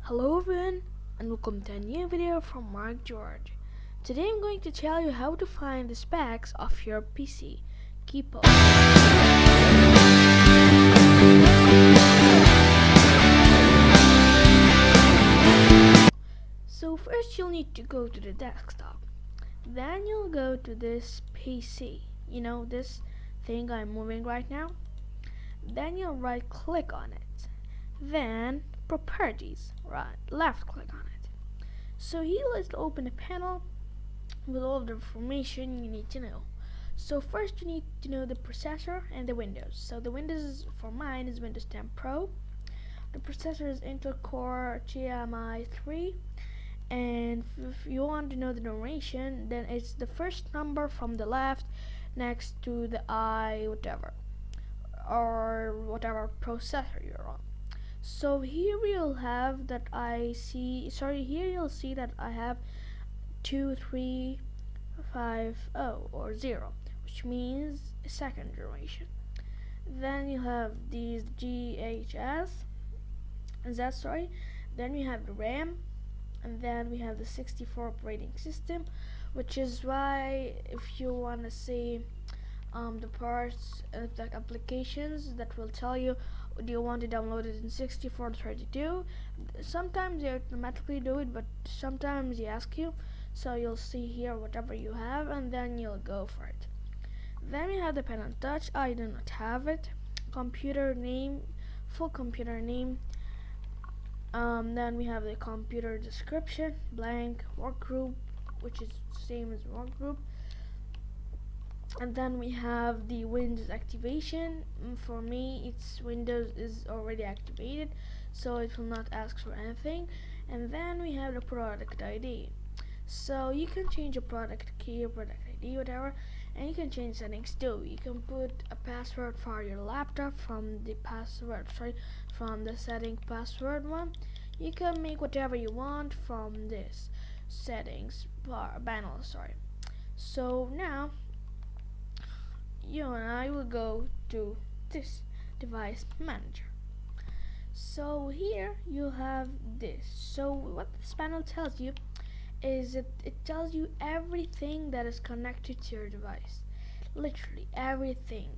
Hello everyone and welcome to a new video from Mark George. Today I'm going to tell you how to find the specs of your PC. Keep up. So first you'll need to go to the desktop. Then you'll go to this PC. You know this thing I'm moving right now? Then you'll right click on it. Then properties, right left click on it. So here let's open a panel with all the information you need to know. So first you need to know the processor and the Windows. So the Windows for mine is Windows 10 Pro. The processor is Intel Core GMI3, and if you want to know the duration, then it's the first number from the left next to the I whatever or whatever processor you're on. So here you'll have that here you'll see that I have 2350 or 0, which means a second generation. Then you have these GHS and that's sorry. Then we have the RAM, and then we have the 64 operating system, which is why if you want to see the parts of the applications that will tell you, do you want to download it in 64 or 32. Sometimes they automatically do it, but sometimes they ask you, so you'll see here whatever you have and then you'll go for it. Then we have the pen and touch. I do not have it. Computer name, full computer name. Then we have the computer description, blank, work group, which is same as work group. And then we have the Windows activation. For me, it's Windows is already activated, so it will not ask for anything. And then we have the product ID. So you can change a product key, or product ID, whatever, and you can change settings too. You can put a password for your laptop from the setting password one. You can make whatever you want from this settings panel. So now you and I will go to this device manager. So here you have this. So what this panel tells you is it tells you everything that is connected to your device, literally everything.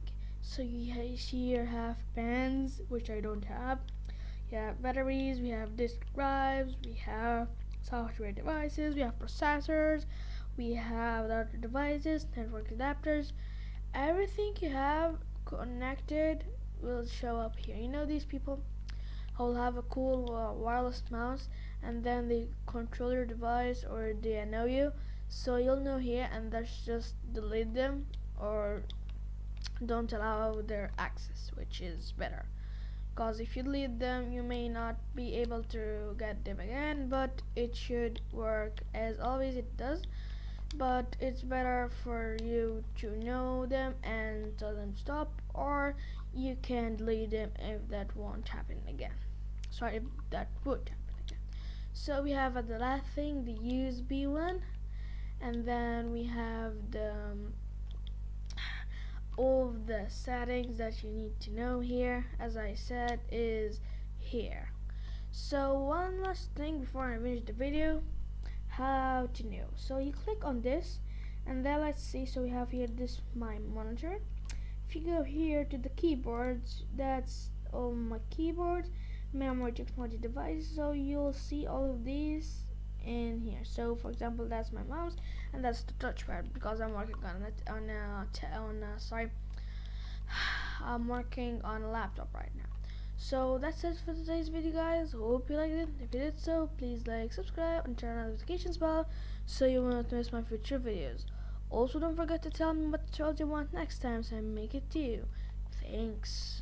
So you here have pens, which I don't have. You have batteries, we have disk drives, we have software devices, we have processors, we have other devices, network adapters. Everything you have connected will show up here. You know these people who will have a cool wireless mouse, and then they control your device or they know you, so you'll know here, and that's just delete them or don't allow their access, which is better, because if you delete them you may not be able to get them again, but it should work as always it does. But it's better for you to know them and tell them stop, or you can delete them if that won't happen again. Sorry, if that would happen again. So we have the last thing, the USB one, and then we have the all of the settings that you need to know here, as I said, is here. So one last thing before I finish the video, how to know. So you click on this, and then let's see, so we have here this my monitor. If you go here to the keyboards, that's all my keyboards, memory, technology, device, so you'll see all of these in here. So for example, that's my mouse and that's the touchpad, because I'm working on it I'm working on a laptop right now. So that's it for today's video, guys. Hope you liked it. If you did so, please like, subscribe, and turn on notifications bell so you won't miss my future videos. Also, don't forget to tell me what tutorials you want next time so I make it to you. Thanks.